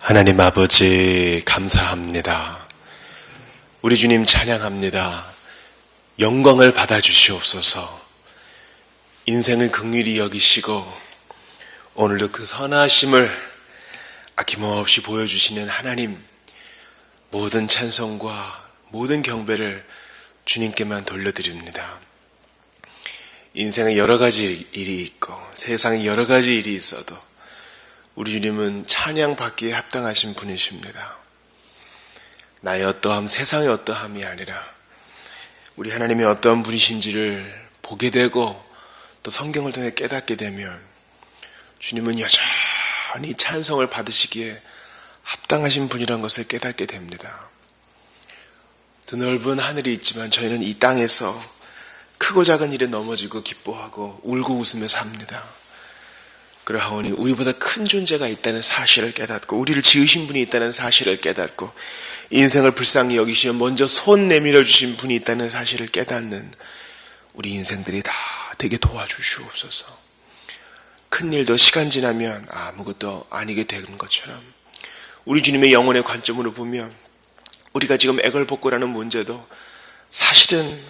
하나님 아버지 감사합니다. 우리 주님 찬양합니다. 영광을 받아주시옵소서. 인생을 긍휼히 여기시고 오늘도 그 선하심을 아낌없이 보여주시는 하나님, 모든 찬송과 모든 경배를 주님께만 돌려드립니다. 인생에 여러 가지 일이 있고 세상에 여러 가지 일이 있어도 우리 주님은 찬양받기에 합당하신 분이십니다. 나의 어떠함, 세상의 어떠함이 아니라 우리 하나님이 어떠한 분이신지를 보게 되고 또 성경을 통해 깨닫게 되면 주님은 여전히 찬송을 받으시기에 합당하신 분이라는 것을 깨닫게 됩니다. 드넓은 하늘이 있지만 저희는 이 땅에서 크고 작은 일에 넘어지고 기뻐하고 울고 웃으며 삽니다. 그러하오니 우리보다 큰 존재가 있다는 사실을 깨닫고 우리를 지으신 분이 있다는 사실을 깨닫고 인생을 불쌍히 여기시며 먼저 손 내밀어 주신 분이 있다는 사실을 깨닫는 우리 인생들이 다 되게 도와주시옵소서. 큰 일도 시간 지나면 아무것도 아니게 되는 것처럼 우리 주님의 영혼의 관점으로 보면 우리가 지금 애걸복걸하는 문제도 사실은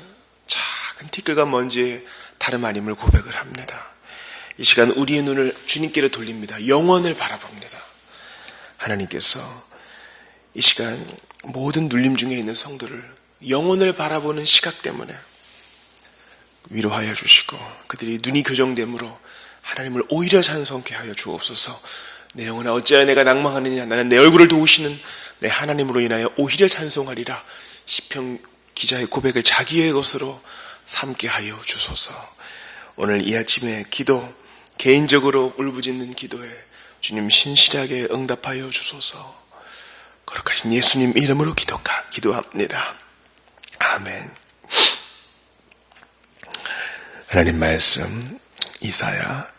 작은 티끌과 먼지의 다름 아님을 고백을 합니다. 이 시간 우리의 눈을 주님께로 돌립니다. 영원을 바라봅니다. 하나님께서 이 시간 모든 눌림 중에 있는 성도를 영원을 바라보는 시각 때문에 위로하여 주시고 그들이 눈이 교정됨으로 하나님을 오히려 찬송케 하여 주옵소서. 내 영혼아 어찌하여 내가 낭망하느냐, 나는 내 얼굴을 도우시는 내 하나님으로 인하여 오히려 찬송하리라. 시편 기자의 고백을 자기의 것으로 삼게 하여 주소서. 오늘 이 아침에 기도, 개인적으로 울부짖는 기도에 주님 신실하게 응답하여 주소서. 거룩하신 예수님 이름으로 기도합니다. 아멘. 하나님 말씀 이사야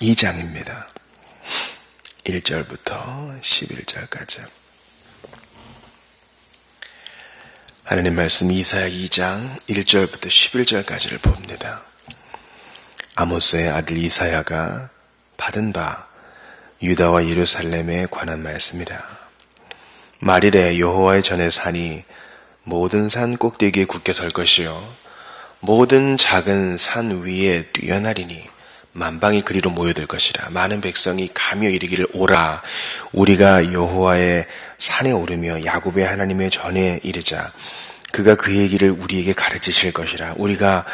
2장입니다. 1절부터 11절까지. 하나님 말씀 이사야 2장 1절부터 11절까지를 봅니다. 아모스의 아들 이사야가 받은 바 유다와 예루살렘에 관한 말씀이라. 말일에 여호와의 전에 산이 모든 산 꼭대기에 굳게 설 것이요 모든 작은 산 위에 뛰어나리니 만방이 그리로 모여들 것이라. 많은 백성이 가며 이르기를 오라, 우리가 여호와의 산에 오르며 야곱의 하나님의 전에 이르자. 그가 그의 길을 우리에게 가르치실 것이라. 우리가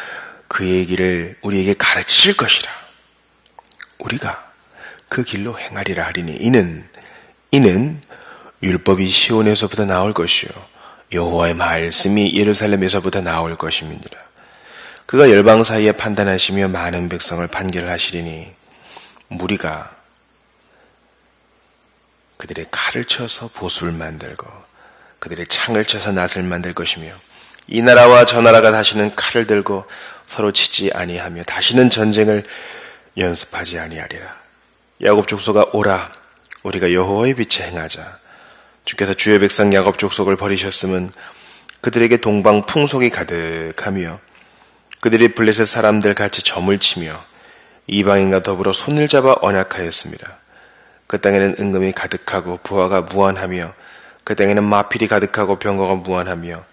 그의 길을 우리에게 가르치실 것이라. 우리가 그 길로 행하리라 하리니 이는 율법이 시온에서부터 나올 것이요 여호와의 말씀이 예루살렘에서부터 나올 것임이니라. 그가 열방 사이에 판단하시며 많은 백성을 판결하시리니 무리가 그들의 칼을 쳐서 보수를 만들고 그들의 창을 쳐서 낫을 만들 것이며 이 나라와 저 나라가 다시는 칼을 들고 서로 치지 아니하며 다시는 전쟁을 연습하지 아니하리라. 야곱 족속아 오라, 우리가 여호와의 빛에 행하자. 주께서 주의 백성 야곱 족속을 버리셨음은 그들에게 동방 풍속이 가득하며 그들이 블레셋 사람들 같이 점을 치며 이방인과 더불어 손을 잡아 언약하였습니다. 그 땅에는 은금이 가득하고 부하가 무한하며 그 땅에는 마필이 가득하고 병거가 무한하며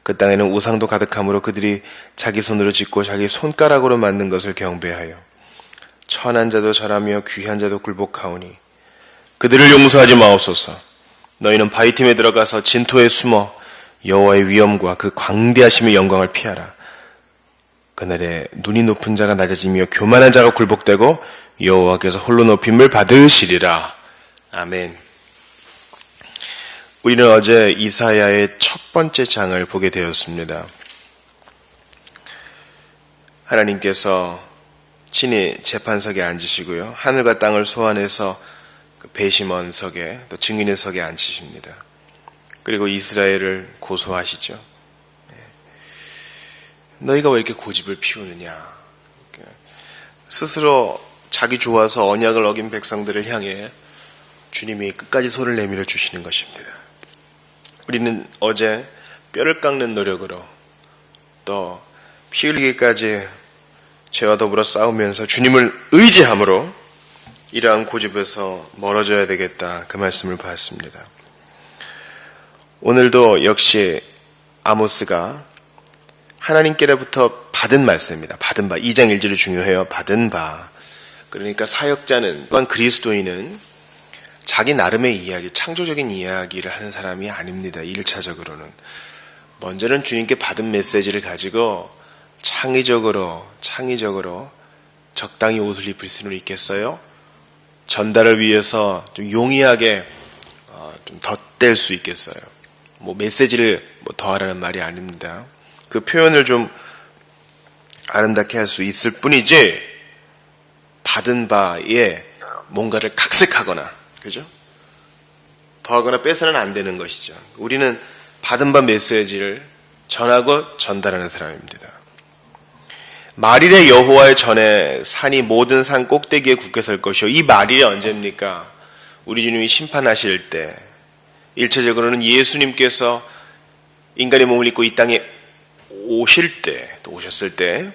그 땅에는 우상도 가득하므로 그들이 자기 손으로 짓고 자기 손가락으로 만든 것을 경배하여 천한 자도 절하며 귀한 자도 굴복하오니 그들을 용서하지 마옵소서. 너희는 바위 틈에 들어가서 진토에 숨어 여호와의 위엄과 그 광대하심의 영광을 피하라. 그날에 눈이 높은 자가 낮아지며 교만한 자가 굴복되고 여호와께서 홀로 높임을 받으시리라. 아멘. 우리는 어제 이사야의 첫 번째 장을 보게 되었습니다. 하나님께서 친히 재판석에 앉으시고요, 하늘과 땅을 소환해서 배심원석에 또 증인의 석에 앉히십니다. 그리고 이스라엘을 고소하시죠. 너희가 왜 이렇게 고집을 피우느냐. 스스로 자기 좋아서 언약을 어긴 백성들을 향해 주님이 끝까지 손을 내밀어 주시는 것입니다. 우리는 어제 뼈를 깎는 노력으로 또 피 흘리기까지 죄와 더불어 싸우면서 주님을 의지함으로 이러한 고집에서 멀어져야 되겠다, 그 말씀을 받았습니다. 오늘도 역시 아모스가 하나님께로부터 받은 말씀입니다. 받은 바. 2장 1절이 중요해요. 받은 바. 그러니까 사역자는, 또한 그리스도인은 자기 나름의 이야기, 창조적인 이야기를 하는 사람이 아닙니다. 1차적으로는. 먼저는 주님께 받은 메시지를 가지고 창의적으로 적당히 옷을 입을 수는 있겠어요? 전달을 위해서 좀 용이하게 좀 덧댈 수 있겠어요? 뭐 메시지를 더하라는 말이 아닙니다. 그 표현을 좀 아름답게 할 수 있을 뿐이지, 받은 바에 뭔가를 각색하거나, 그죠? 더하거나 빼서는 안 되는 것이죠. 우리는 받은 바 메시지를 전하고 전달하는 사람입니다. 말일에 여호와의 전에 산이 모든 산 꼭대기에 굳게 설 것이요. 이 말일이 언제입니까? 우리 주님이 심판하실 때, 1차적으로는 예수님께서 인간의 몸을 입고 이 땅에 오실 때, 또 오셨을 때,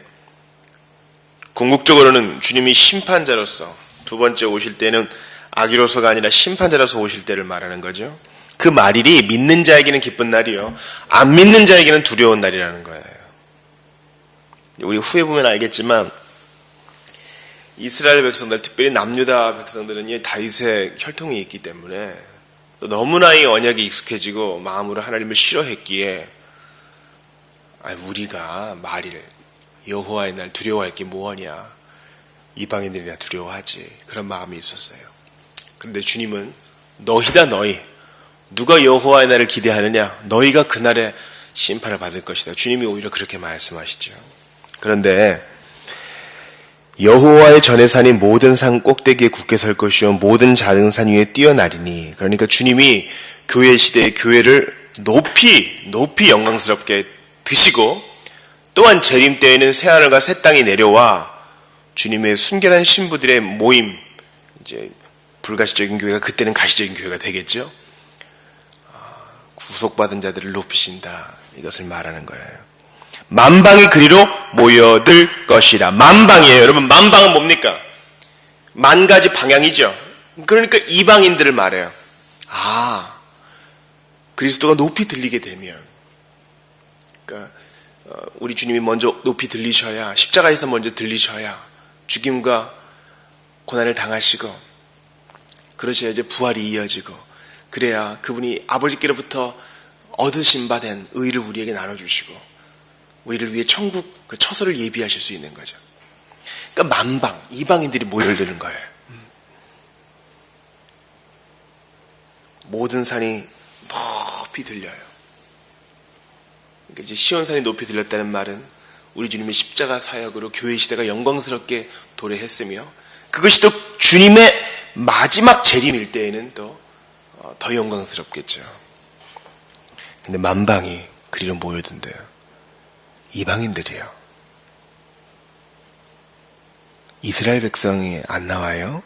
궁극적으로는 주님이 심판자로서, 두 번째 오실 때는 악이로서가 아니라 심판자로서 오실 때를 말하는 거죠. 그 말일이 믿는 자에게는 기쁜 날이요, 안 믿는 자에게는 두려운 날이라는 거예요. 우리 후에 보면 알겠지만 이스라엘 백성들, 특별히 남유다 백성들은 다윗의 혈통이 있기 때문에 또 너무나 이 언약에 익숙해지고 마음으로 하나님을 싫어했기에, 우리가 말일 여호와의 날 두려워할 게 뭐하냐, 이방인들이나 두려워하지, 그런 마음이 있었어요. 그런데 주님은 너희다, 너희. 누가 여호와의 날을 기대하느냐? 너희가 그날에 심판을 받을 것이다. 주님이 오히려 그렇게 말씀하시죠. 그런데 여호와의 전의 산이 모든 산 꼭대기에 굳게 설 것이요 모든 작은 산 위에 뛰어나리니, 그러니까 주님이 교회 시대의 교회를 높이 영광스럽게 드시고, 또한 재림 때에는 새하늘과 새 땅이 내려와 주님의 순결한 신부들의 모임, 이제 불가시적인 교회가 그때는 가시적인 교회가 되겠죠. 구속받은 자들을 높이신다, 이것을 말하는 거예요. 만방이 그리로 모여들 것이라. 만방이에요. 여러분, 만방은 뭡니까? 만 가지 방향이죠. 그러니까 이방인들을 말해요. 그리스도가 높이 들리게 되면, 그러니까 우리 주님이 먼저 높이 들리셔야, 십자가에서 먼저 들리셔야 죽임과 고난을 당하시고, 그러셔야 이제 부활이 이어지고, 그래야 그분이 아버지께로부터 얻으신 바 된 의를 우리에게 나눠주시고 우리를 위해 천국 그 처소를 예비하실 수 있는 거죠. 그러니까 만방, 이방인들이 모여드는 거예요. 모든 산이 높이 들려요. 그러니까 이제 시온산이 높이 들렸다는 말은 우리 주님의 십자가 사역으로 교회 시대가 영광스럽게 도래했으며, 그것이 또 주님의 마지막 재림일 때에는 또 더 영광스럽겠죠. 근데 만방이 그리로 모여든대요. 이방인들이에요. 이스라엘 백성이 안 나와요?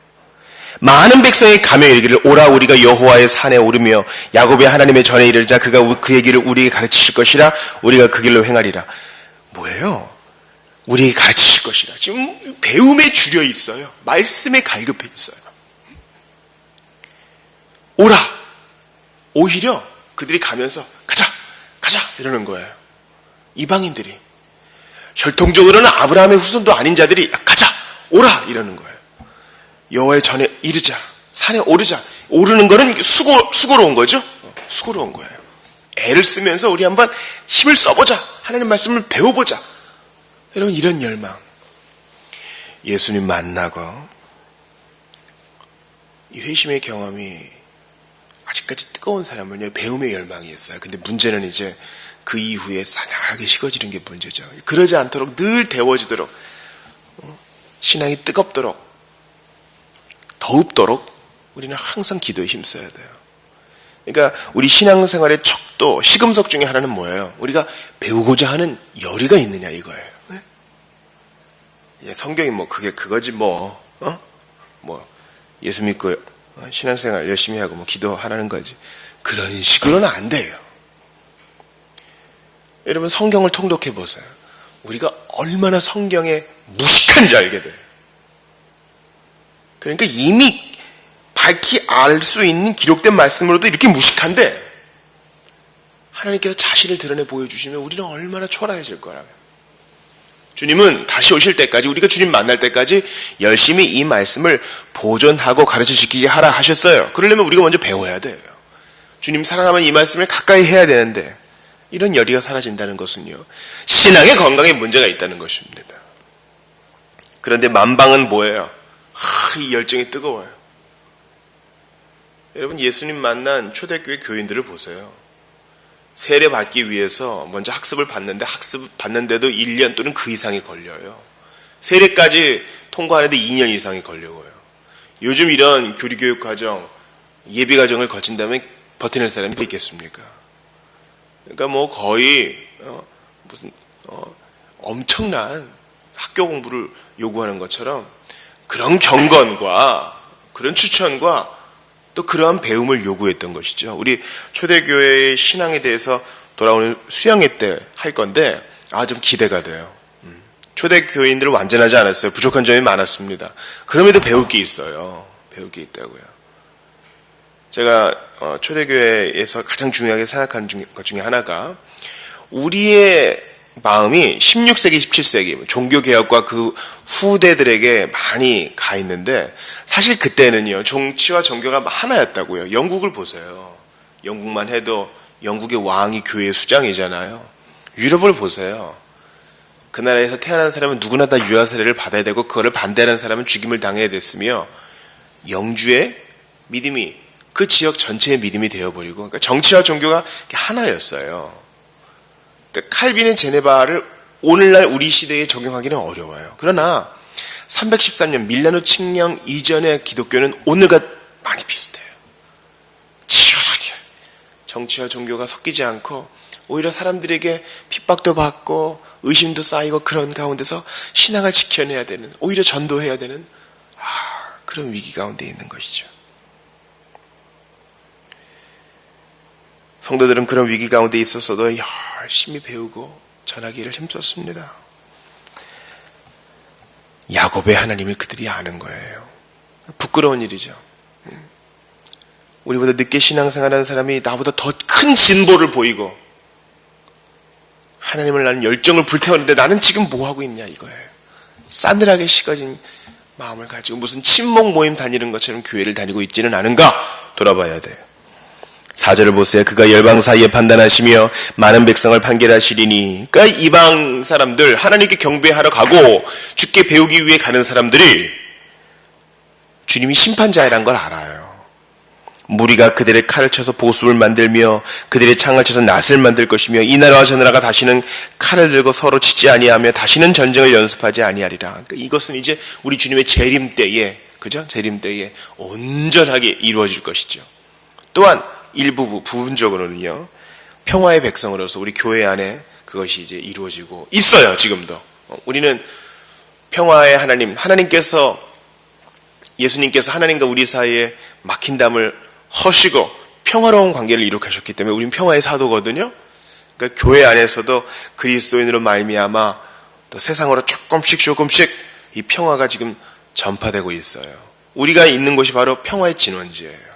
많은 백성이 가며 이르기를, 오라 우리가 여호와의 산에 오르며 야곱의 하나님의 전에 이르자 그가 그의 길을 우리에게 가르치실 것이라. 우리가 그 길로 행하리라. 뭐예요? 우리에게 가르치실 것이라. 지금 배움에 줄여 있어요. 말씀에 갈급해 있어요. 오라. 오히려 그들이 가면서 가자 이러는 거예요. 이방인들이, 혈통적으로는 아브라함의 후손도 아닌 자들이 가자, 오라 이러는 거예요. 여호와의 전에 이르자, 산에 오르자. 오르는 거는 수고로운 거죠. 수고로운 거예요. 애를 쓰면서 우리 한번 힘을 써보자, 하나님 말씀을 배워보자. 여러분, 이런 열망. 예수님 만나고 이 회심의 경험이 아직까지 뜨거운 사람은요, 배움의 열망이 있어요. 근데 문제는 이제 그 이후에 싸늘하게 식어지는 게 문제죠. 그러지 않도록 늘 데워지도록, 신앙이 뜨겁도록, 더웁도록 우리는 항상 기도에 힘써야 돼요. 그러니까 우리 신앙생활의 척도, 시금석 중에 하나는 뭐예요? 우리가 배우고자 하는 열의가 있느냐, 이거예요. 네? 성경이 그거지 예수 믿고 신앙생활 열심히 하고 기도하라는 거지. 그런 식으로는 안 돼요. 여러분, 성경을 통독해 보세요. 우리가 얼마나 성경에 무식한지 알게 돼요. 그러니까 이미 밝히 알 수 있는 기록된 말씀으로도 이렇게 무식한데 하나님께서 자신을 드러내 보여주시면 우리는 얼마나 초라해질 거라고요. 주님은 다시 오실 때까지, 우리가 주님 만날 때까지 열심히 이 말씀을 보존하고 가르쳐 지키게 하라 하셨어요. 그러려면 우리가 먼저 배워야 돼요. 주님 사랑하면 이 말씀을 가까이 해야 되는데 이런 열의가 사라진다는 것은요, 신앙의 건강에 문제가 있다는 것입니다. 그런데 만방은 뭐예요? 이 열정이 뜨거워요. 여러분, 예수님 만난 초대교회 교인들을 보세요. 세례 받기 위해서 먼저 학습을 받는데, 학습 받는데도 1년 또는 그 이상이 걸려요. 세례까지 통과하는데 2년 이상이 걸려요. 요즘 이런 교리교육 과정, 예비 과정을 거친다면 버텨낼 사람이 있겠습니까? 그러니까 뭐 거의 엄청난 학교 공부를 요구하는 것처럼 그런 경건과 그런 추천과 또 그러한 배움을 요구했던 것이죠. 우리 초대교회의 신앙에 대해서 돌아오는 수양회 때 할 건데 좀 기대가 돼요. 초대교인들은 완전하지 않았어요. 부족한 점이 많았습니다. 그럼에도 배울 게 있어요. 배울 게 있다고요. 제가 초대교회에서 가장 중요하게 생각하는 것 중에 하나가, 우리의 마음이 16세기, 17세기 종교개혁과 그 후대들에게 많이 가 있는데, 사실 그때는요, 정치와 종교가 하나였다고요. 영국을 보세요. 영국만 해도 영국의 왕이 교회의 수장이잖아요. 유럽을 보세요. 그 나라에서 태어난 사람은 누구나 다 유아 세례를 받아야 되고, 그거를 반대하는 사람은 죽임을 당해야 됐으며, 영주의 믿음이 그 지역 전체의 믿음이 되어버리고, 그러니까 정치와 종교가 하나였어요. 그러니까 칼빈의 제네바를 오늘날 우리 시대에 적용하기는 어려워요. 그러나 313년 밀라노 칙령 이전의 기독교는 오늘과 많이 비슷해요. 치열하게 정치와 종교가 섞이지 않고, 오히려 사람들에게 핍박도 받고 의심도 쌓이고, 그런 가운데서 신앙을 지켜내야 되는, 오히려 전도해야 되는 그런 위기 가운데 있는 것이죠. 성도들은 그런 위기 가운데 있었어도 열심히 배우고 전하기를 힘썼습니다. 야곱의 하나님을 그들이 아는 거예요. 부끄러운 일이죠. 우리보다 늦게 신앙생활하는 사람이 나보다 더 큰 진보를 보이고 하나님을 나는 열정을 불태우는데 나는 지금 뭐하고 있냐 이거예요. 싸늘하게 식어진 마음을 가지고 무슨 친목 모임 다니는 것처럼 교회를 다니고 있지는 않은가 돌아봐야 돼요. 4절을 보세요. 그가 열방 사이에 판단하시며 많은 백성을 판결하시리니. 그러니까 이방 사람들, 하나님께 경배하러 가고 주께 배우기 위해 가는 사람들이 주님이 심판자이란 걸 알아요. 무리가 그들의 칼을 쳐서 보습을 만들며 그들의 창을 쳐서 낫을 만들 것이며, 이 나라와 저 나라가 다시는 칼을 들고 서로 치지 아니하며 다시는 전쟁을 연습하지 아니하리라. 그러니까 이것은 이제 우리 주님의 재림 때에, 그죠? 재림 때에 온전하게 이루어질 것이죠. 또한 부분적으로는요, 평화의 백성으로서 우리 교회 안에 그것이 이제 이루어지고 있어요. 지금도 우리는 평화의 하나님, 예수님께서 하나님과 우리 사이에 막힌 담을 허시고 평화로운 관계를 이룩 하셨기 때문에 우리는 평화의 사도거든요. 그러니까 교회 안에서도 그리스도인으로 말미암아 또 세상으로 조금씩 이 평화가 지금 전파되고 있어요. 우리가 있는 곳이 바로 평화의 진원지예요.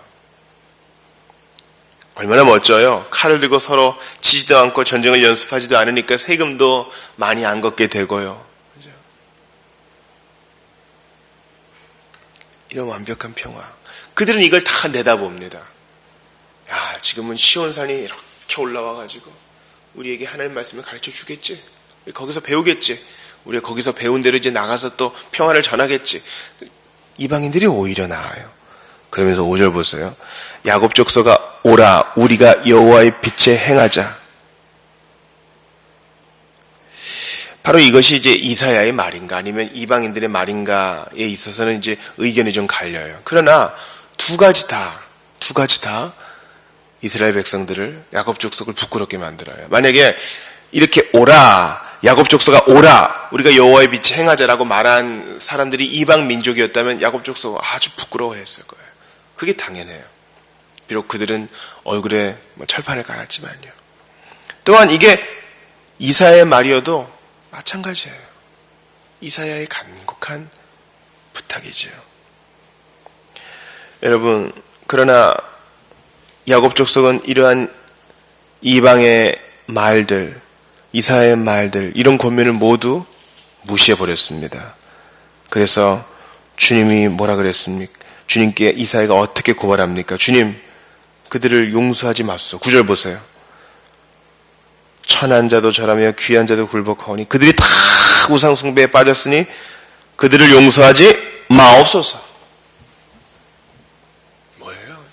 얼마나 멋져요. 칼을 들고 서로 치지도 않고 전쟁을 연습하지도 않으니까 세금도 많이 안 걷게 되고요. 그죠? 이런 완벽한 평화. 그들은 이걸 다 내다봅니다. 지금은 시온산이 이렇게 올라와가지고 우리에게 하나님 말씀을 가르쳐 주겠지. 거기서 배우겠지. 우리가 거기서 배운 대로 이제 나가서 또 평화를 전하겠지. 이방인들이 오히려 나아요. 그러면서 5절 보세요. 야곱 족속아 오라, 우리가 여호와의 빛에 행하자. 바로 이것이 이제 이사야의 말인가 아니면 이방인들의 말인가에 있어서는 이제 의견이 좀 갈려요. 그러나 두 가지 다 이스라엘 백성들을, 야곱 족속을 부끄럽게 만들어요. 만약에 이렇게 오라, 야곱 족속아 오라, 우리가 여호와의 빛에 행하자라고 말한 사람들이 이방 민족이었다면 야곱 족속은 아주 부끄러워했을 거예요. 그게 당연해요. 비록 그들은 얼굴에 철판을 깔았지만요. 또한 이게 이사야의 말이어도 마찬가지예요. 이사야의 간곡한 부탁이죠. 여러분, 그러나 야곱 족속은 이러한 이방의 말들, 이사야의 말들, 이런 권면을 모두 무시해버렸습니다. 그래서 주님이 뭐라 그랬습니까? 주님께 이사야가 어떻게 고발합니까? 주님, 그들을 용서하지 마소서. 9절 보세요. 천한 자도 절하며 귀한 자도 굴복하오니 그들이 다 우상 숭배에 빠졌으니 그들을 용서하지 마옵소서. 뭐예요?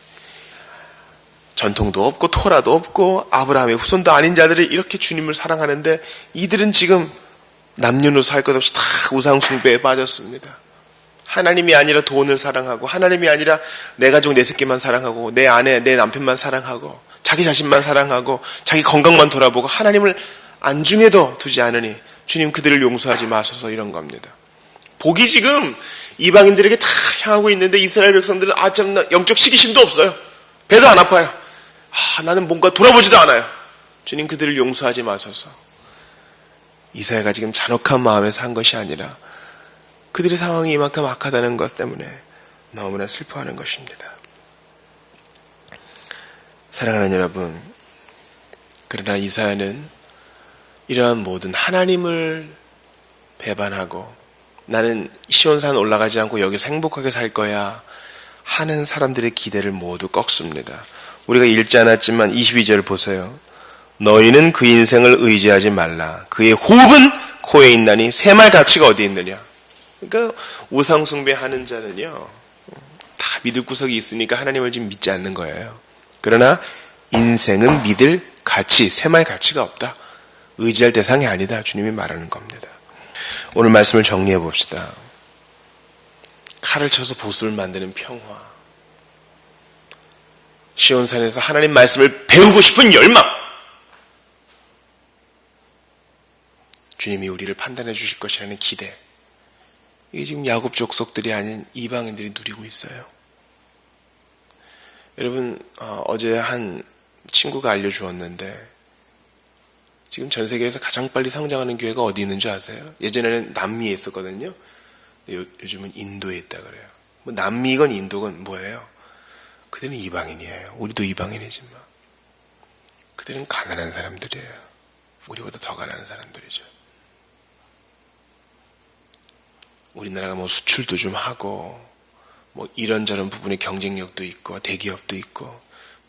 전통도 없고 토라도 없고 아브라함의 후손도 아닌 자들이 이렇게 주님을 사랑하는데 이들은 지금 남녀노소 할 것 없이 다 우상 숭배에 빠졌습니다. 하나님이 아니라 돈을 사랑하고, 하나님이 아니라 내 가족 내 새끼만 사랑하고, 내 아내 내 남편만 사랑하고, 자기 자신만 사랑하고, 자기 건강만 돌아보고 하나님을 안중에도 두지 않으니 주님 그들을 용서하지 마소서, 이런 겁니다. 복이 지금 이방인들에게 다 향하고 있는데 이스라엘 백성들은 참나 영적 시기심도 없어요. 배도 안 아파요. 나는 뭔가 돌아보지도 않아요. 주님 그들을 용서하지 마소서. 이사야가 지금 잔혹한 마음에서 한 것이 아니라 그들의 상황이 이만큼 악하다는 것 때문에 너무나 슬퍼하는 것입니다. 사랑하는 여러분, 그러나 이사야는 이러한 모든 하나님을 배반하고 나는 시온산 올라가지 않고 여기서 행복하게 살 거야 하는 사람들의 기대를 모두 꺾습니다. 우리가 읽지 않았지만 22절 보세요. 너희는 그 인생을 의지하지 말라. 그의 호흡은 코에 있나니 새말 가치가 어디 있느냐. 그러니까 우상 숭배하는 자는요, 다 믿을 구석이 있으니까 하나님을 지금 믿지 않는 거예요. 그러나 인생은 믿을 가치, 새말 가치가 없다. 의지할 대상이 아니다. 주님이 말하는 겁니다. 오늘 말씀을 정리해 봅시다. 칼을 쳐서 보수를 만드는 평화, 시온산에서 하나님 말씀을 배우고 싶은 열망, 주님이 우리를 판단해 주실 것이라는 기대, 이게 지금 야곱 족속들이 아닌 이방인들이 누리고 있어요. 여러분, 어제 한 친구가 알려주었는데 지금 전 세계에서 가장 빨리 성장하는 교회가 어디 있는 줄 아세요? 예전에는 남미에 있었거든요. 요즘은 인도에 있다 그래요. 뭐 남미건 인도건 뭐예요? 그들은 이방인이에요. 우리도 이방인이지만 그들은 가난한 사람들이에요. 우리보다 더 가난한 사람들이죠. 우리나라가 뭐 수출도 좀 하고 뭐 이런저런 부분에 경쟁력도 있고 대기업도 있고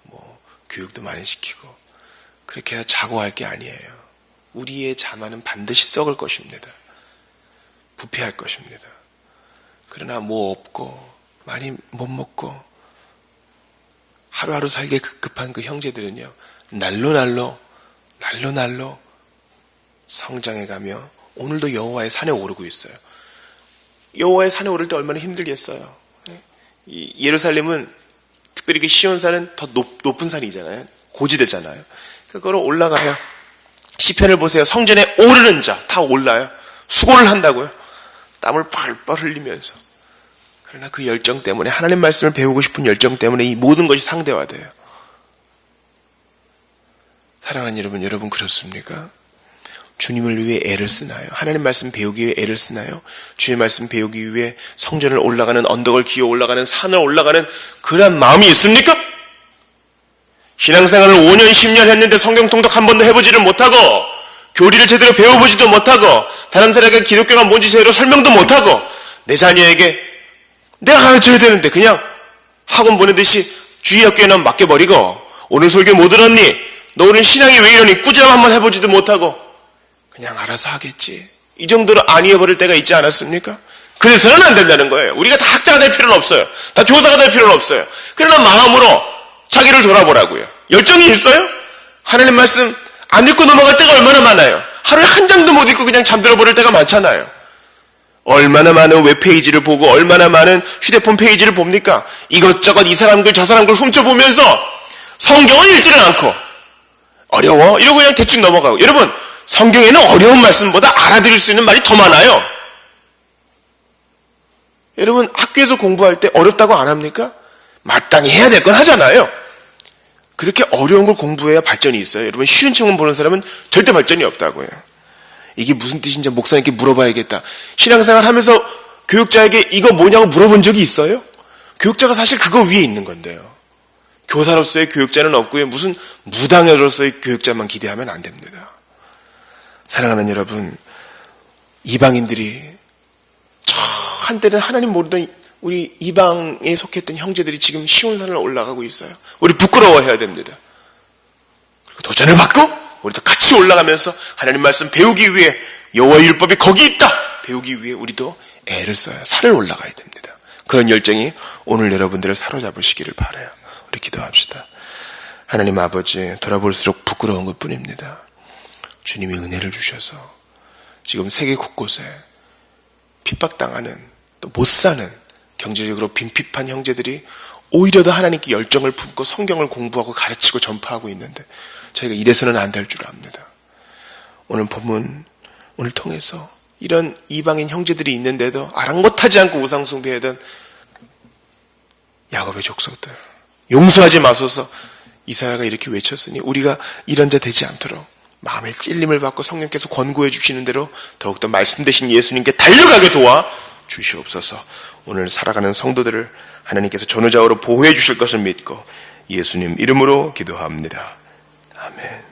뭐 교육도 많이 시키고 그렇게 해서 자고할 게 아니에요. 우리의 자만은 반드시 썩을 것입니다. 부패할 것입니다. 그러나 뭐 없고 많이 못 먹고 하루하루 살기 급급한 그 형제들은요, 날로 성장해가며 오늘도 여호와의 산에 오르고 있어요. 여호와의 산에 오를 때 얼마나 힘들겠어요. 이 예루살렘은 특별히 그 시온산은 더 높은 산이잖아요. 고지대잖아요. 그거로 올라가요. 시편을 보세요. 성전에 오르는 자 다 올라요. 수고를 한다고요. 땀을 펄펄 흘리면서. 그러나 그 열정 때문에, 하나님 말씀을 배우고 싶은 열정 때문에 이 모든 것이 상대화돼요. 사랑하는 여러분 그렇습니까? 주님을 위해 애를 쓰나요? 하나님 말씀 배우기 위해 애를 쓰나요? 주의 말씀 배우기 위해 성전을 올라가는, 언덕을 기어 올라가는, 산을 올라가는 그런 마음이 있습니까? 신앙생활을 5년 10년 했는데 성경 통독 한 번도 해보지를 못하고, 교리를 제대로 배워보지도 못하고, 다른 사람에게 기독교가 뭔지 제대로 설명도 못하고, 내 자녀에게 내가 가르쳐야 되는데 그냥 학원 보내듯이 주일학교에만 맡겨버리고, 오늘 설교 못 들었니? 너 오늘 신앙이 왜 이러니? 꾸지람 한번 해보지도 못하고 그냥 알아서 하겠지, 이 정도로 아니해버릴 때가 있지 않았습니까? 그래서는 안 된다는 거예요. 우리가 다 학자가 될 필요는 없어요. 다 교사가 될 필요는 없어요. 그러나 마음으로 자기를 돌아보라고요. 열정이 있어요? 하나님 말씀 안 읽고 넘어갈 때가 얼마나 많아요. 하루에 한 장도 못 읽고 그냥 잠들어 버릴 때가 많잖아요. 얼마나 많은 웹페이지를 보고 얼마나 많은 휴대폰 페이지를 봅니까? 이것저것 이 사람들 저 사람들 훔쳐보면서 성경을 읽지는 않고 어려워? 이러고 그냥 대충 넘어가고. 여러분, 성경에는 어려운 말씀보다 알아들을 수 있는 말이 더 많아요. 여러분, 학교에서 공부할 때 어렵다고 안 합니까? 마땅히 해야 될 건 하잖아요. 그렇게 어려운 걸 공부해야 발전이 있어요. 여러분, 쉬운 책만 보는 사람은 절대 발전이 없다고요. 이게 무슨 뜻인지 목사님께 물어봐야겠다. 신앙생활 하면서 교육자에게 이거 뭐냐고 물어본 적이 있어요? 교육자가 사실 그거 위에 있는 건데요. 교사로서의 교육자는 없고요. 무슨 무당으로서의 교육자만 기대하면 안 됩니다. 사랑하는 여러분, 이방인들이 한때는 하나님 모르던 우리 이방에 속했던 형제들이 지금 시온산을 올라가고 있어요. 우리 부끄러워해야 됩니다. 그리고 도전을 받고 우리도 같이 올라가면서 하나님 말씀 배우기 위해 여호와의 율법이 거기 있다 배우기 위해 우리도 애를 써요. 산을 올라가야 됩니다. 그런 열정이 오늘 여러분들을 사로잡으시기를 바라요. 우리 기도합시다. 하나님 아버지, 돌아볼수록 부끄러운 것뿐입니다. 주님이 은혜를 주셔서 지금 세계 곳곳에 핍박당하는 또 못사는 경제적으로 빈핍한 형제들이 오히려 더 하나님께 열정을 품고 성경을 공부하고 가르치고 전파하고 있는데 저희가 이래서는 안 될 줄 압니다. 오늘 본문 오늘 통해서 이런 이방인 형제들이 있는데도 아랑곳하지 않고 우상숭배하던 야곱의 족속들 용서하지 마소서. 이사야가 이렇게 외쳤으니 우리가 이런 자 되지 않도록 마음의 찔림을 받고 성령께서 권고해 주시는 대로 더욱더 말씀 되신 예수님께 달려가게 도와 주시옵소서. 오늘 살아가는 성도들을 하나님께서 전우좌우로 보호해 주실 것을 믿고 예수님 이름으로 기도합니다. 아멘.